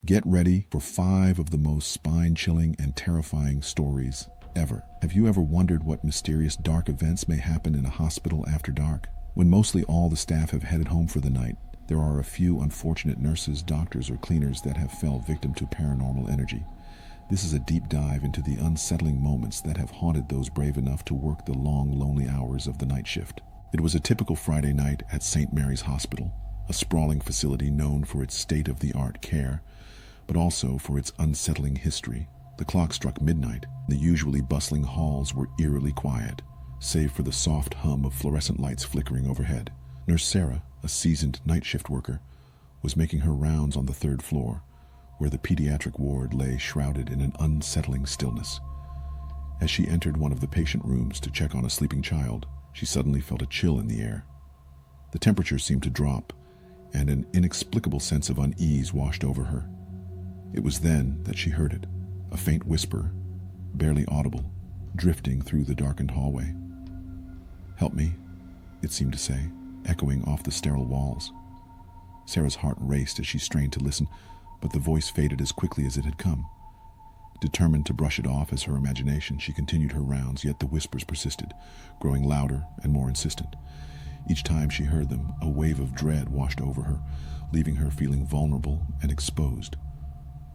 Get ready for 5 of the most spine-chilling and terrifying stories ever. Have you ever wondered what mysterious dark events may happen in a hospital after dark? When mostly all the staff have headed home for the night, there are a few unfortunate nurses, doctors, or cleaners that have fell victim to paranormal energy. This is a deep dive into the unsettling moments that have haunted those brave enough to work the long, lonely hours of the night shift. It was a typical Friday night at St. Mary's Hospital, a sprawling facility known for its state-of-the-art care, but also for its unsettling history. The clock struck midnight. The usually bustling halls were eerily quiet, save for the soft hum of fluorescent lights flickering overhead. Nurse Sarah, a seasoned night shift worker, was making her rounds on the 3rd floor, where the pediatric ward lay shrouded in an unsettling stillness. As she entered one of the patient rooms to check on a sleeping child, she suddenly felt a chill in the air. The temperature seemed to drop, and an inexplicable sense of unease washed over her. It was then that she heard it, a faint whisper, barely audible, drifting through the darkened hallway. "Help me," it seemed to say, echoing off the sterile walls. Sarah's heart raced as she strained to listen, but the voice faded as quickly as it had come. Determined to brush it off as her imagination, she continued her rounds, yet the whispers persisted, growing louder and more insistent. Each time she heard them, a wave of dread washed over her, leaving her feeling vulnerable and exposed.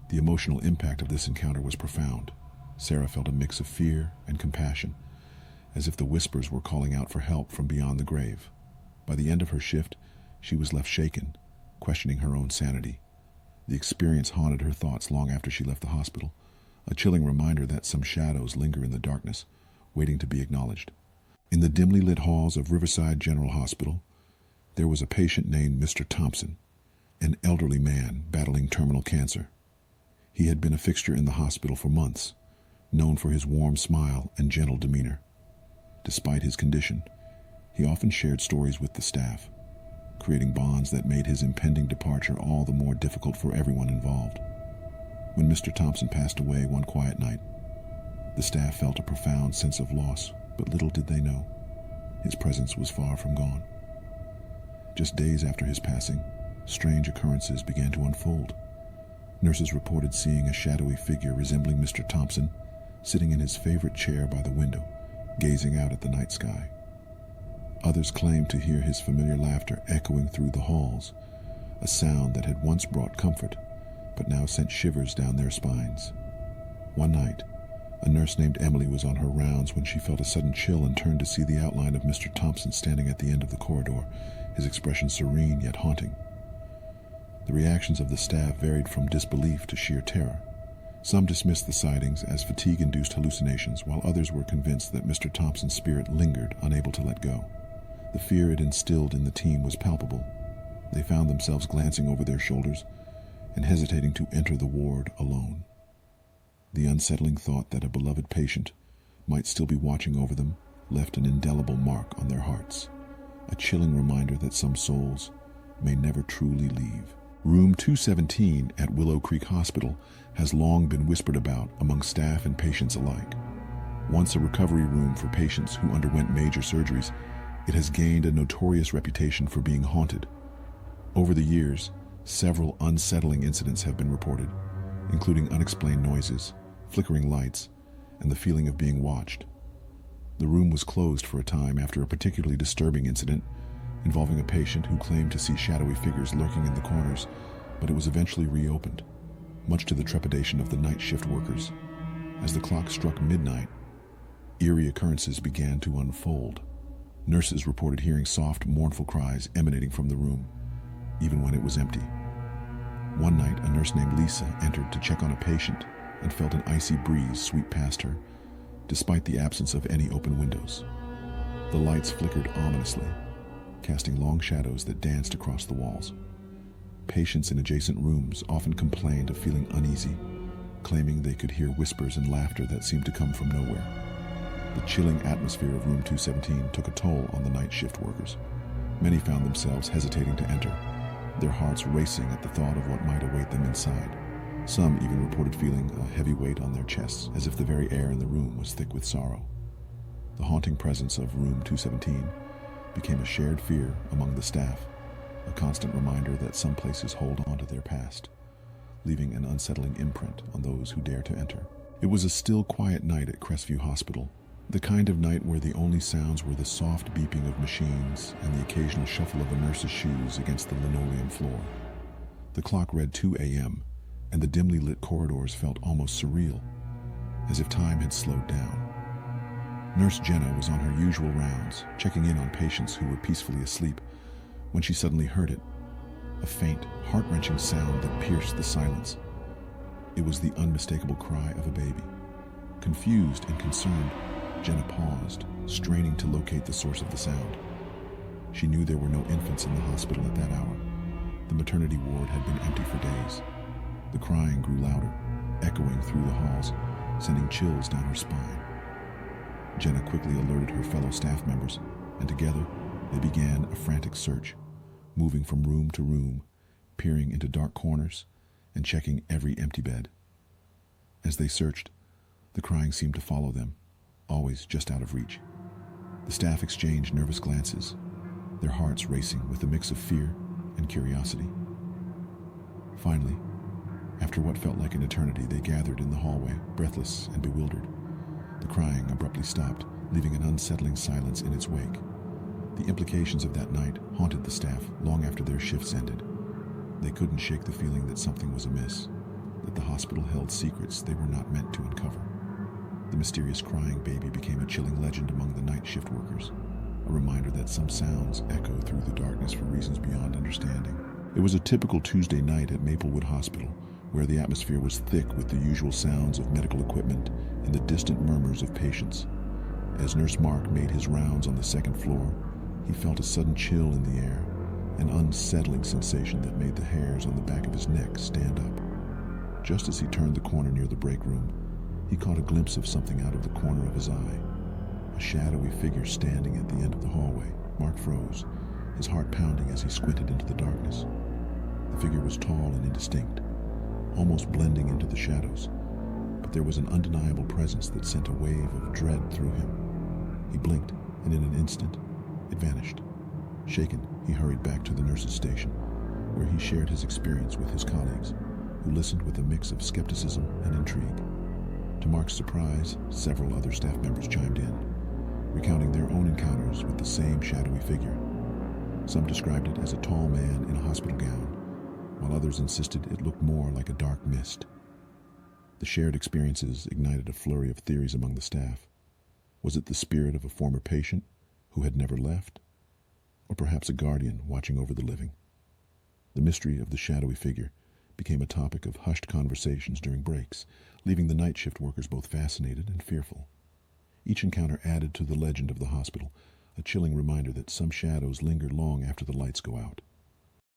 The emotional impact of this encounter was profound. Sarah felt a mix of fear and compassion, as if the whispers were calling out for help from beyond the grave. By the end of her shift, she was left shaken, questioning her own sanity. The experience haunted her thoughts long after she left the hospital, a chilling reminder that some shadows linger in the darkness, waiting to be acknowledged. In the dimly lit halls of Riverside General Hospital, there was a patient named Mr. Thompson, an elderly man battling terminal cancer. He had been a fixture in the hospital for months, known for his warm smile and gentle demeanor. Despite his condition, he often shared stories with the staff, creating bonds that made his impending departure all the more difficult for everyone involved. When Mr. Thompson passed away one quiet night, the staff felt a profound sense of loss, but little did they know, his presence was far from gone. Just days after his passing, strange occurrences began to unfold. Nurses reported seeing a shadowy figure resembling Mr. Thompson, sitting in his favorite chair by the window, gazing out at the night sky. Others claimed to hear his familiar laughter echoing through the halls, a sound that had once brought comfort, but now sent shivers down their spines. One night, a nurse named Emily was on her rounds when she felt a sudden chill and turned to see the outline of Mr. Thompson standing at the end of the corridor, his expression serene yet haunting. The reactions of the staff varied from disbelief to sheer terror. Some dismissed the sightings as fatigue-induced hallucinations, while others were convinced that Mr. Thompson's spirit lingered, unable to let go. The fear it instilled in the team was palpable. They found themselves glancing over their shoulders and hesitating to enter the ward alone. The unsettling thought that a beloved patient might still be watching over them left an indelible mark on their hearts, a chilling reminder that some souls may never truly leave. Room 217 at Willow Creek Hospital has long been whispered about among staff and patients alike. Once a recovery room for patients who underwent major surgeries, it has gained a notorious reputation for being haunted. Over the years, several unsettling incidents have been reported, including unexplained noises, flickering lights, and the feeling of being watched. The room was closed for a time after a particularly disturbing incident involving a patient who claimed to see shadowy figures lurking in the corners, but it was eventually reopened, much to the trepidation of the night shift workers. As the clock struck midnight, eerie occurrences began to unfold. Nurses reported hearing soft, mournful cries emanating from the room, even when it was empty. One night, a nurse named Lisa entered to check on a patient and felt an icy breeze sweep past her, despite the absence of any open windows. The lights flickered ominously, casting long shadows that danced across the walls. Patients in adjacent rooms often complained of feeling uneasy, claiming they could hear whispers and laughter that seemed to come from nowhere. The chilling atmosphere of room 217 took a toll on the night shift workers. Many found themselves hesitating to enter, their hearts racing at the thought of what might await them inside. Some even reported feeling a heavy weight on their chests, as if the very air in the room was thick with sorrow. The haunting presence of room 217 became a shared fear among the staff, a constant reminder that some places hold on to their past, leaving an unsettling imprint on those who dare to enter. It was a still, quiet night at Crestview Hospital, the kind of night where the only sounds were the soft beeping of machines and the occasional shuffle of a nurse's shoes against the linoleum floor. The clock read 2 a.m., and the dimly lit corridors felt almost surreal, as if time had slowed down. Nurse Jenna was on her usual rounds, checking in on patients who were peacefully asleep, when she suddenly heard it, a faint, heart-wrenching sound that pierced the silence. It was the unmistakable cry of a baby. Confused and concerned, Jenna paused, straining to locate the source of the sound. She knew there were no infants in the hospital at that hour. The maternity ward had been empty for days. The crying grew louder, echoing through the halls, sending chills down her spine. Jenna quickly alerted her fellow staff members, and together they began a frantic search, moving from room to room, peering into dark corners, and checking every empty bed. As they searched, the crying seemed to follow them, always just out of reach. The staff exchanged nervous glances, their hearts racing with a mix of fear and curiosity. Finally, after what felt like an eternity, they gathered in the hallway, breathless and bewildered. The crying abruptly stopped, leaving an unsettling silence in its wake. The implications of that night haunted the staff long after their shifts ended. They couldn't shake the feeling that something was amiss, that the hospital held secrets they were not meant to uncover. The mysterious crying baby became a chilling legend among the night shift workers, a reminder that some sounds echo through the darkness for reasons beyond understanding. It was a typical Tuesday night at Maplewood Hospital, where the atmosphere was thick with the usual sounds of medical equipment and the distant murmurs of patients. As Nurse Mark made his rounds on the second floor, he felt a sudden chill in the air, an unsettling sensation that made the hairs on the back of his neck stand up. Just as he turned the corner near the break room, he caught a glimpse of something out of the corner of his eye. A shadowy figure standing at the end of the hallway. Mark froze, his heart pounding as he squinted into the darkness. The figure was tall and indistinct, almost blending into the shadows, but there was an undeniable presence that sent a wave of dread through him. He blinked, and in an instant, it vanished. Shaken, he hurried back to the nurse's station, where he shared his experience with his colleagues, who listened with a mix of skepticism and intrigue. To Mark's surprise, several other staff members chimed in, recounting their own encounters with the same shadowy figure. Some described it as a tall man in a hospital gown, while others insisted it looked more like a dark mist. The shared experiences ignited a flurry of theories among the staff. Was it the spirit of a former patient who had never left? Or perhaps a guardian watching over the living? The mystery of the shadowy figure became a topic of hushed conversations during breaks, leaving the night shift workers both fascinated and fearful. Each encounter added to the legend of the hospital, a chilling reminder that some shadows linger long after the lights go out.